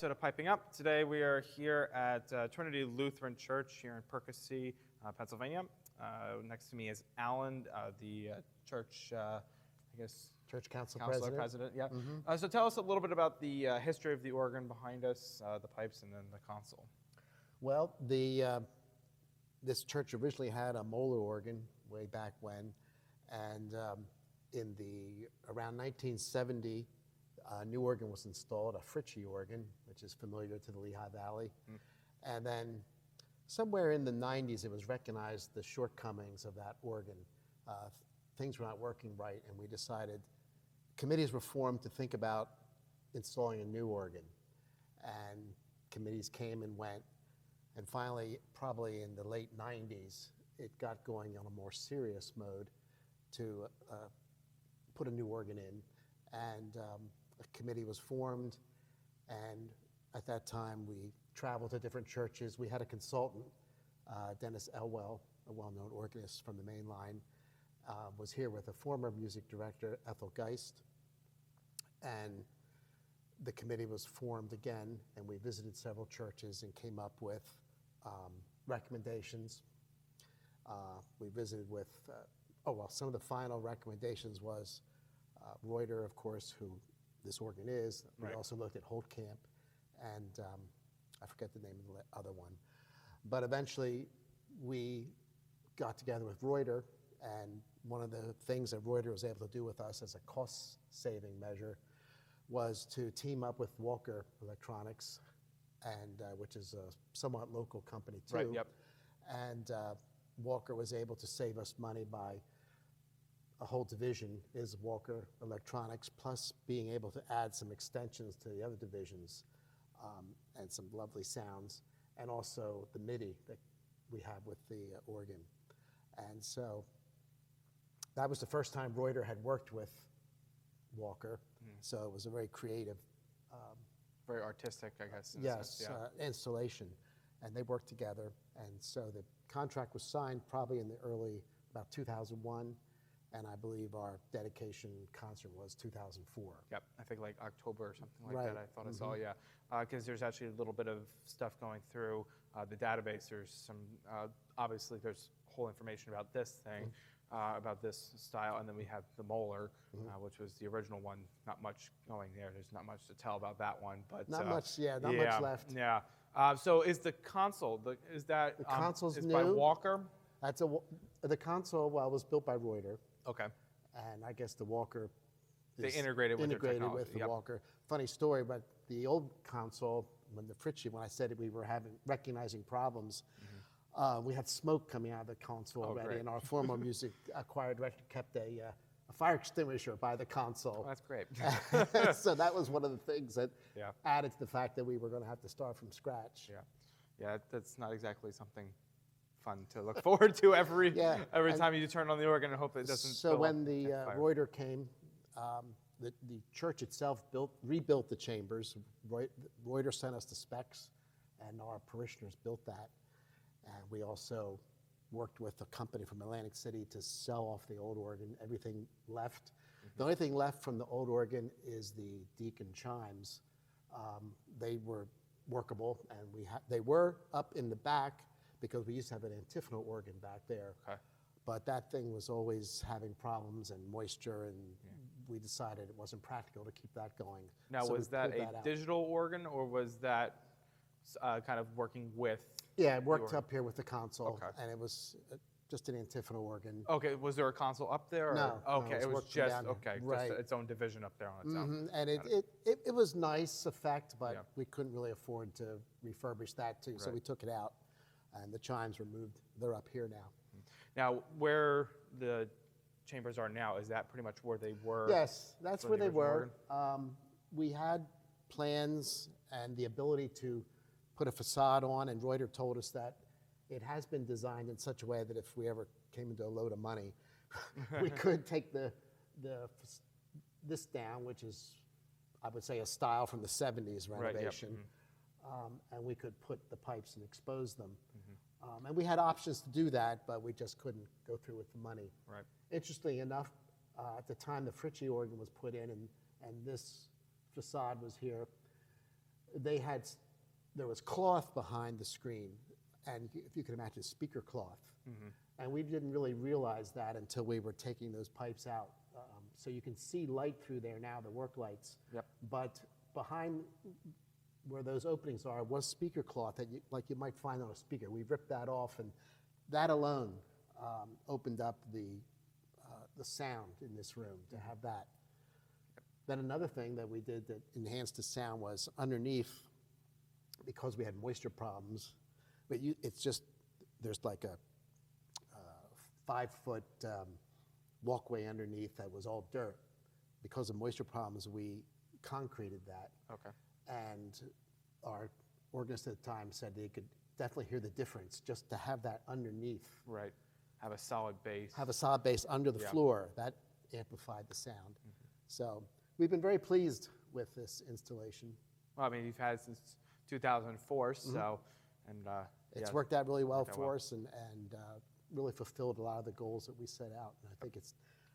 episode of Piping Up. Today we are here at Trinity Lutheran Church here in Perkasie, Pennsylvania. Next to me is Alan, the church, Church Council President. Yeah. Mm-hmm. So tell us a little bit about the history of the organ behind us, the pipes, and then the console. Well, this church originally had a Moeller organ way back when, and around 1970, a new organ was installed, a Frickert organ, which is familiar to the Lehigh Valley. And then somewhere in the 90s, it was recognized the shortcomings of that organ. Things were not working right, and we decided committees were formed to think about installing a new organ. And committees came and went, and finally, probably in the late 90s, it got going on a more serious mode to put a new organ in. And a committee was formed, and at that time we traveled to different churches. We had a consultant, Dennis Elwell, a well-known organist from the main line, was here with a former music director, Ethel Geist, and the committee was formed again, and we visited several churches and came up with recommendations. We visited with, some of the final recommendations was Reuter, of course, who this organ is. We Right. also looked at Holtkamp, and I forget the name of the other one. But eventually, we got together with Reuter, and one of the things that Reuter was able to do with us as a cost-saving measure was to team up with Walker Electronics, and which is a somewhat local company too. Right, yep. And Walker was able to save us money by a whole division is Walker Electronics, plus being able to add some extensions to the other divisions and some lovely sounds, and also the MIDI that we have with the organ. And so that was the first time Reuter had worked with Walker, so it was a very creative, Very artistic, I guess. In a yes, sense, yeah. installation, and they worked together. And so the contract was signed probably in the early, about 2001, and I believe our dedication concert was 2004. Yep, I think like October or something like Right. that. I thought I saw, yeah. Because there's actually a little bit of stuff going through the database. There's some, obviously there's whole information about this thing, about this style, and then we have the Moeller, which was the original one. Not much going there. There's not much to tell about that one, but Not much left. Yeah. So is the console? Is that The console's is new. by Walker? The console, was built by Reuter, Okay. and I guess the Walker They is integrated with their technology, with the yep. Walker. Funny story, but the old console, when I said that we were recognizing problems, we had smoke coming out of the console already, great. and our former music choir director kept a fire extinguisher by the console. Oh, that's great. So that was one of the things that Yeah. added to the fact that we were going to have to start from scratch. Yeah. That's not exactly something fun to look forward to every and time you turn on the organ and hope it doesn't. So fill when up the and fire. Reuter came, the church itself rebuilt the chambers. Reuter sent us the specs, and our parishioners built that. And we also worked with a company from Atlantic City to sell off the old organ. Everything left. The only thing left from the old organ is the Deacon chimes. They were workable, and they were up in the back because we used to have an antiphonal organ back there. Okay. But that thing was always having problems and moisture, and we decided it wasn't practical to keep that going. Now, So was we that pulled a out. digital organ, or was that kind of working with? Yeah, it worked organ? up here with the console, Okay. and it was just an antiphonal organ. Okay, was there a console up there? Or? No, Okay, it was it was worked just down there. Right. just its own division up there on its own. And it was nice effect, but Yeah. we couldn't really afford to refurbish that too, so Right. we took it out, and the chimes were moved. They're up here now. Now, where the chambers are now, is that pretty much where they were? Yes, that's for where the they original were. organ? We had plans and the ability to put a facade on, and Reuter told us that it has been designed in such a way that if we ever came into a load of money, we could take this down, which is, I would say, a style from the 70s renovation, and we could put the pipes and expose them. And we had options to do that, but we just couldn't go through with the money. Right. Interestingly enough, at the time the Frickert organ was put in and this facade was here, there was cloth behind the screen, and if you can imagine, speaker cloth. And we didn't really realize that until we were taking those pipes out. So you can see light through there now, the work lights. Yep. But behind where those openings are was speaker cloth that you might find on a speaker. We ripped that off, and that alone opened up the sound in this room to have that. Then another thing that we did that enhanced the sound was underneath, because we had moisture problems, but it's just, there's like a 5-foot walkway underneath that was all dirt. Because of moisture problems, we concreted that. Okay. And our organist at the time said they could definitely hear the difference just to have that underneath. Right. Have a solid base. Have a solid base under the floor. That amplified the sound. So we've been very pleased with this installation. Well, I mean, you've had it since 2004, so, and it's worked out really well for us, and really fulfilled a lot of the goals that we set out. And I think it's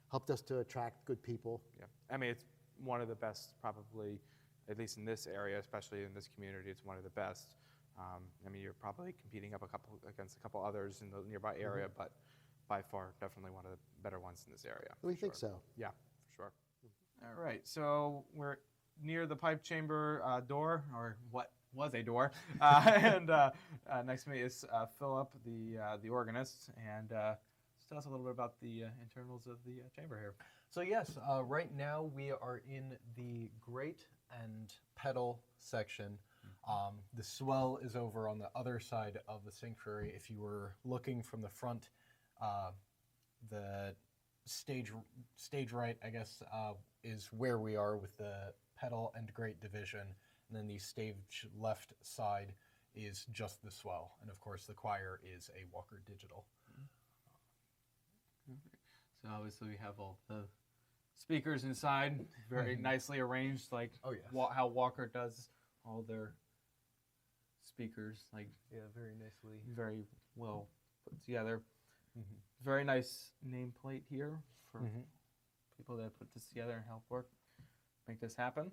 helped us to attract good people. Yeah, I mean, it's one of the best, probably, at least in this area, especially in this community, it's one of the best. I mean, you're probably competing against a couple others in the nearby area, but by far, definitely one of the better ones in this area. We think so. Yeah, for sure. All right, so we're near the pipe chamber door, or what was a door, and next to me is Philip, the organist, and just tell us a little bit about the internals of the chamber here. So yes, right now we are in the grate and pedal section. The swell is over on the other side of the sanctuary. If you were looking from the front, the stage right, I guess, is where we are with the pedal and grate division. And then the stage left side is just the swell. And of course, the choir is a Walker Digital. So obviously we have all the speakers inside, very nicely arranged, like how Walker does all their speakers, like very nicely, very well put together. Very nice nameplate here for people that put this together and help make this happen.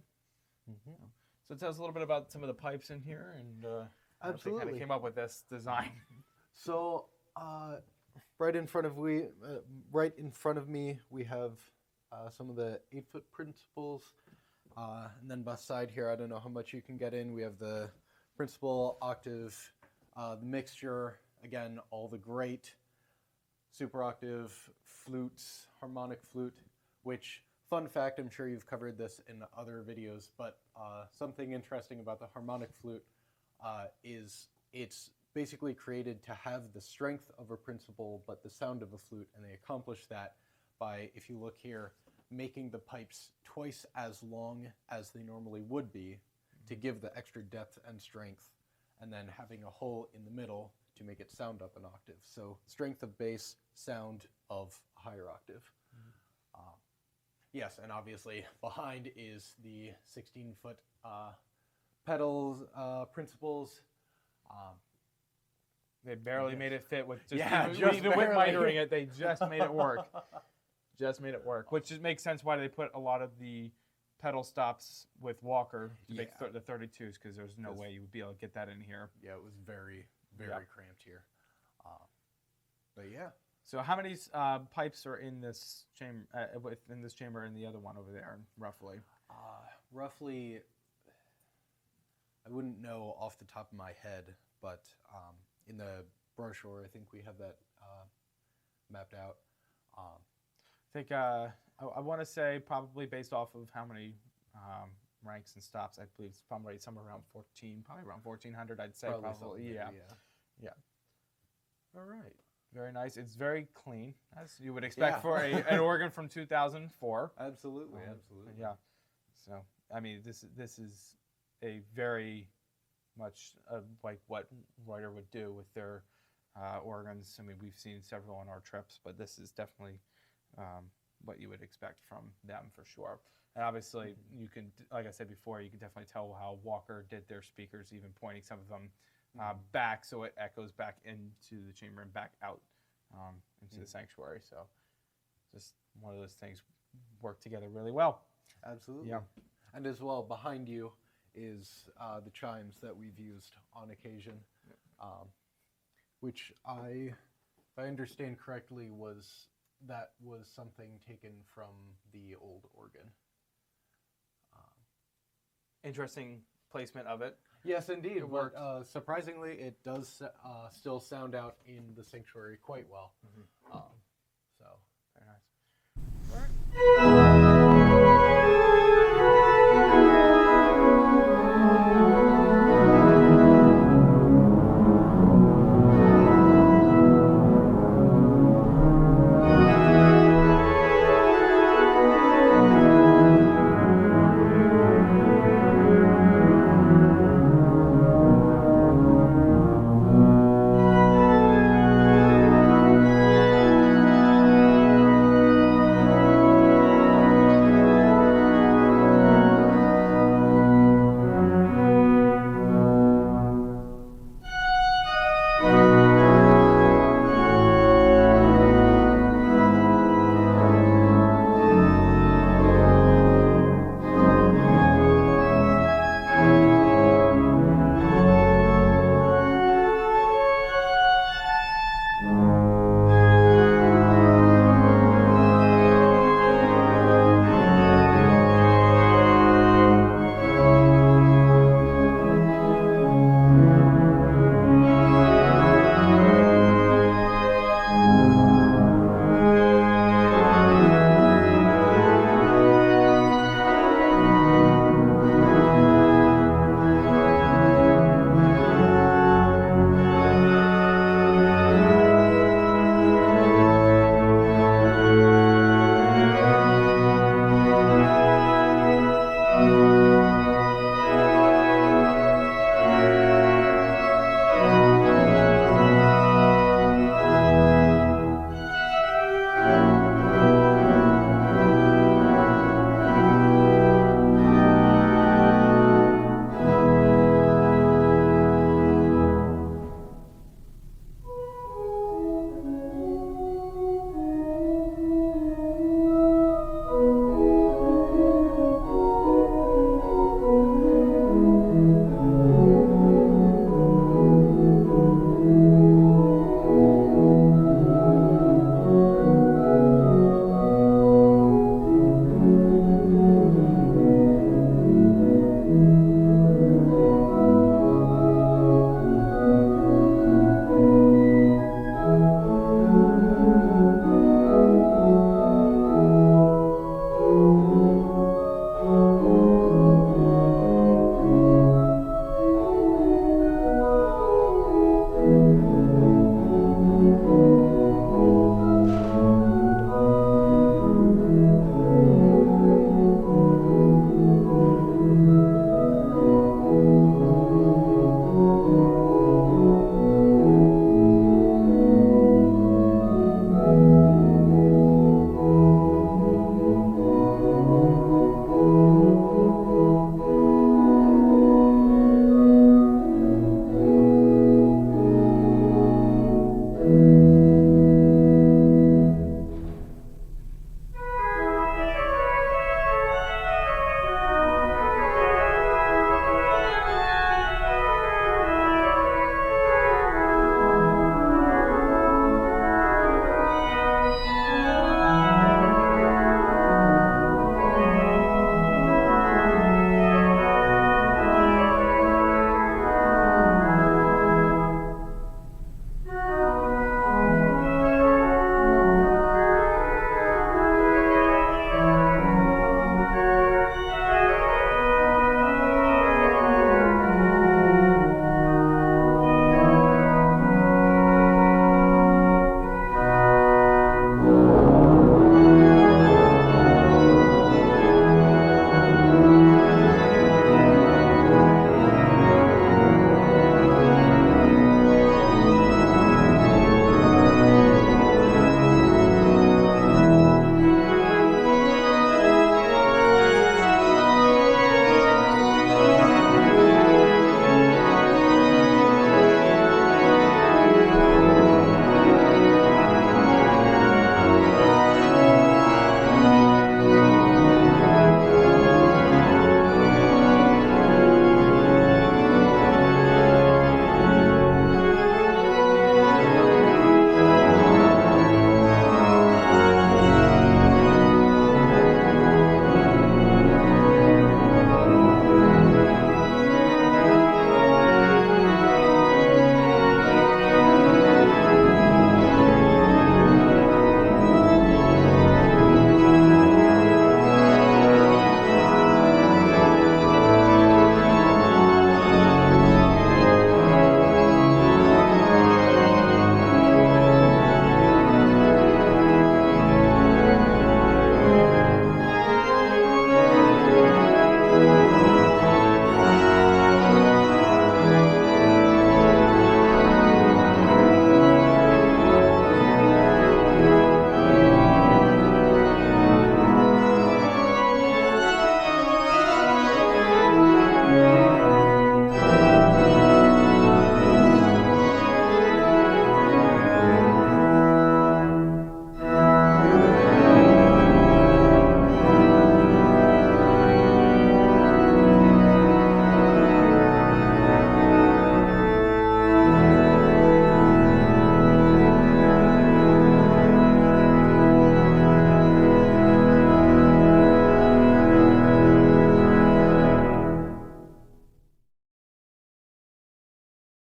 So tell us a little bit about some of the pipes in here and how they kind of came up with this design. So right in front of me, we have some of the 8-foot principals, and then beside here, I don't know how much you can get in. We have the principal, octave, the mixture, again, all the great, super octave, flutes, harmonic flute, which, fun fact, I'm sure you've covered this in other videos, but something interesting about the harmonic flute is it's basically created to have the strength of a principal but the sound of a flute, and they accomplish that by, if you look here, making the pipes twice as long as they normally would be to give the extra depth and strength, and then having a hole in the middle to make it sound up an octave. So strength of bass, sound of a higher octave. Yes, and obviously behind is the 16-foot pedals, principals. They barely made it fit with just just with mitering it. They just made it work. Just made it work, which just makes sense why they put a lot of the pedal stops with Walker to make the 32s, because there's no way you would be able to get that in here. Yeah, it was very, very cramped here. But yeah. So how many pipes are in this chamber, within this chamber and the other one over there, roughly? Roughly, I wouldn't know off the top of my head, but in the brochure, I think we have that mapped out. I think I want to say probably based off of how many ranks and stops, I believe it's probably somewhere around 14, probably around 1,400, I'd say. Probably. Yeah. All right. Very nice. It's very clean, as you would expect for an organ from 2004. Absolutely. Yeah. So, I mean, this is a very much like what Reuter would do with their organs. I mean, we've seen several on our trips, but this is definitely what you would expect from them for sure. And obviously, you can, like I said before, you can definitely tell how Walker did their speakers, even pointing some of them back so it echoes back into the chamber and back out into the sanctuary. So just one of those things work together really well. Absolutely. Yeah. And as well, behind you is the chimes that we've used on occasion, which if I understand correctly, was something taken from the old organ. Interesting placement of it. Yes, indeed. It worked. Surprisingly, it does still sound out in the sanctuary quite well.